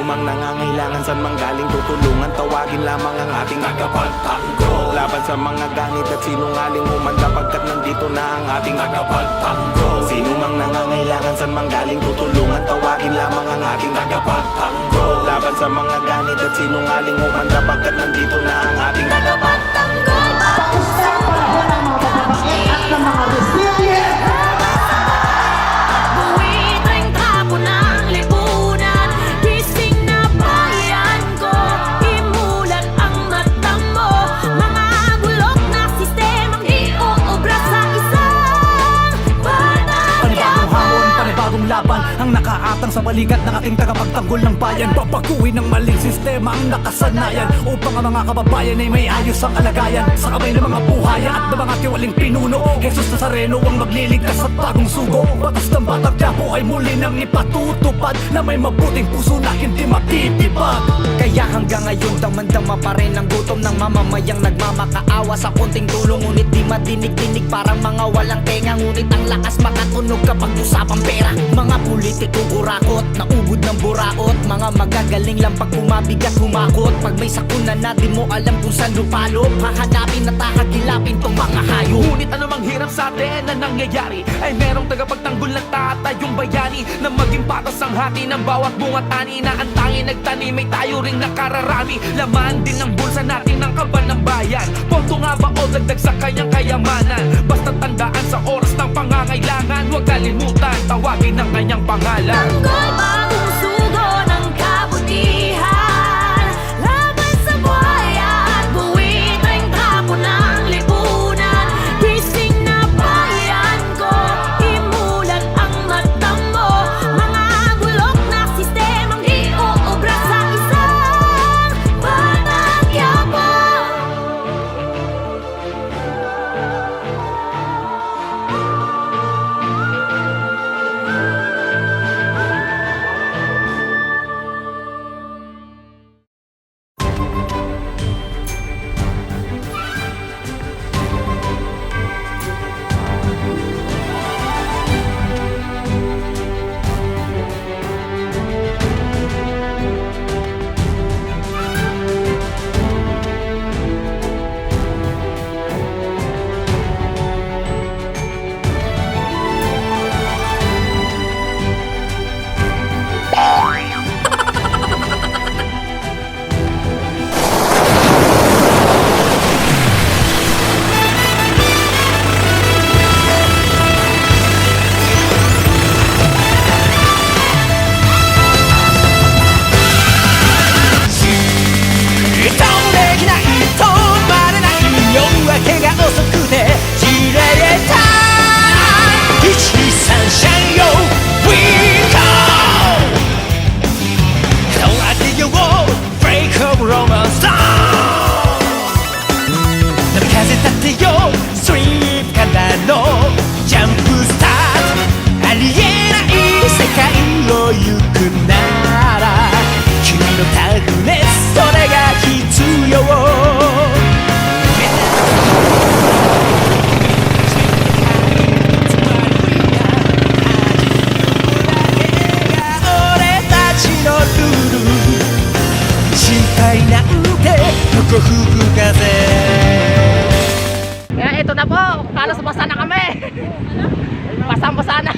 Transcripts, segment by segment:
mang nangangailangan, saan mang galing tutulungan, tawagin lamang ang ating tagapagtanggol. Laban sa mga ganit at sinungaling humanda, pagkat nandito na ang ating tagapagtanggol. Sino mang nangangailangan, saan mang galing tutulungan, tawagin lamang ang ating tagapagtanggol. Laban sa mga ganit at sinungaling humanda, pagkat nandito na ang ating tagapagtanggol. Sa panahon ng mga babae at ng mga resilient, buwitring tapo ng lipunan, gising na bayan ko, imulat ang mata mo. Mga bulok na sistemang iuubra sa isang Panibagong hamon, panibagong laban ang nakaatang sa balikat ng ating tagapagtanggol ng bayan. Babaguhin ng maling sistema ang nakasanayan upang ang mga kababayan ay may ayos ang kalagayan. Sa kamay ng mga buhaya at ng mga tiwaling pinuno, Jesus Nazareno ang magliligtas at bagong sugo. Batas ng Batang Quiapo ay muli nang ipatutupad na may mabuting puso na hindi matitibag. Kaya hanggang ngayon damang-dama pa rin ang gutom ng mamamayang nagmamakaawa sa konting tulong. Ngunit di madinig-dinig, parang mga walang tenga. Ngunit ang lakas makatunog kapag usapang pera. Mga politikong urakot, naubod ng buraot. Mga magagaling lang pag bumabigat humakot. Pag may sakuna na di mo alam kung saan lupalop, hahanapin at hahagilapin tong mga hayop. Ngunit anumang hirap sa atin na nangyayari, ay merong tagapagtanggol na tatayong bayani, na maging patas ang hati ng bawat bungat ani, na ang tanging nagtanim ay tayo ring nakararami. Laman din ng bulsa natin ng kaban ng bayan, ponto nga ba o dagdag sa kanyang kayamanan. Basta tandaan sa oras ng pangangailangan, huwag kalimutan tawagin ang kanyang pangalan. tanggol, bagong sugo ng kabutihan, laban sa buhaya at buwitring tapo ng lipunan, gising na bayan ko, imulat ang mata mo. Mga bulok na sistemang iuubra sa isang Batang Quiapo. Kaya ito na po, halos basa na kami. Basang-basa na.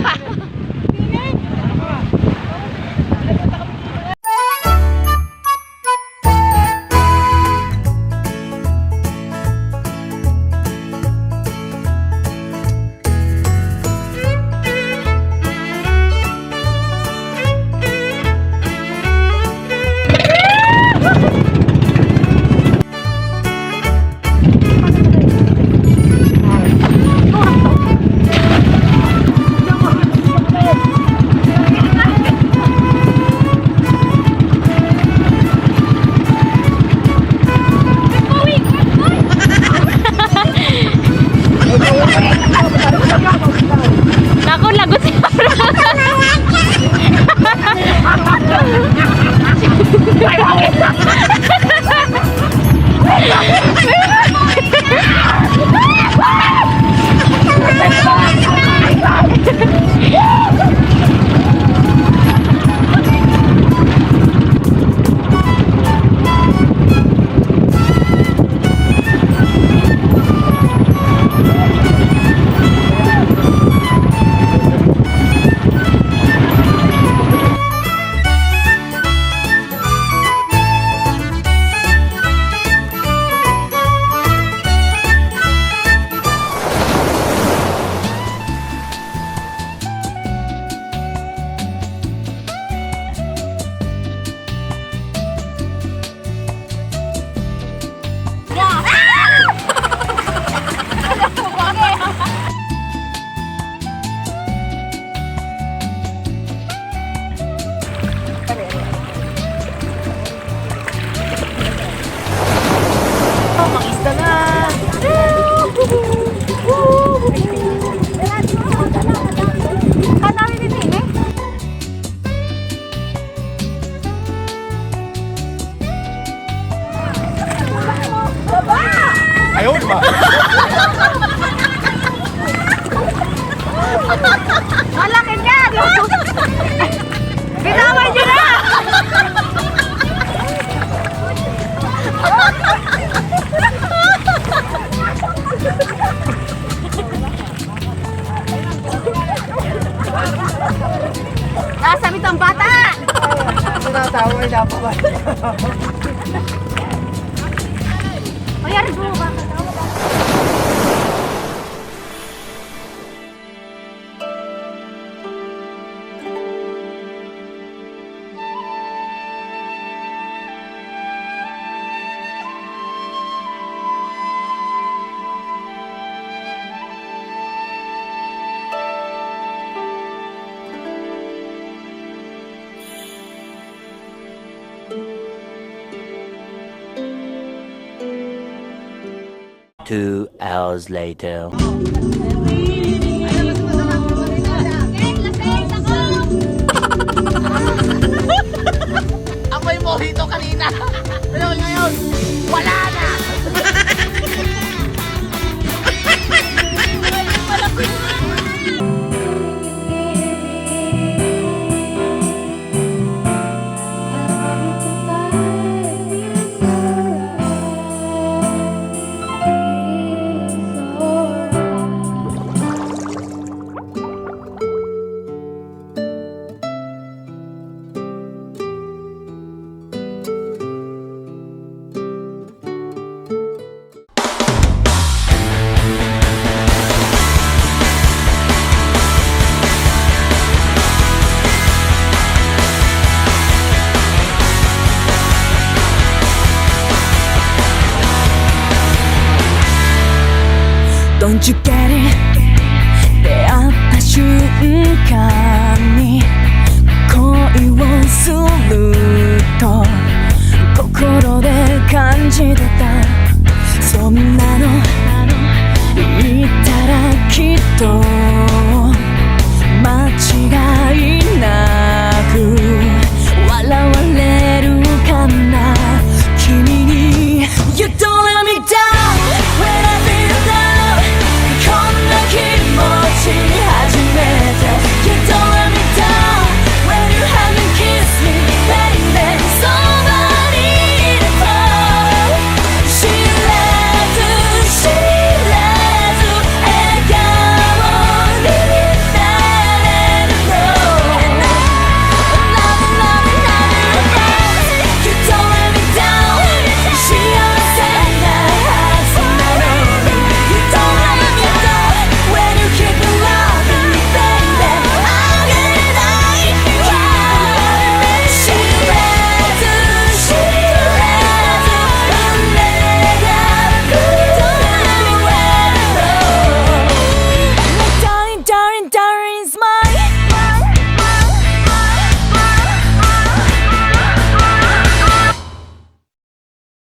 Ay, napakali. Mayari mo ba? Two hours later. Amoy mojito kanina. Pero ngayon, wala na. Don't you get it? 出会った瞬間に恋をすると心で感じてたそんなの言ったらきっと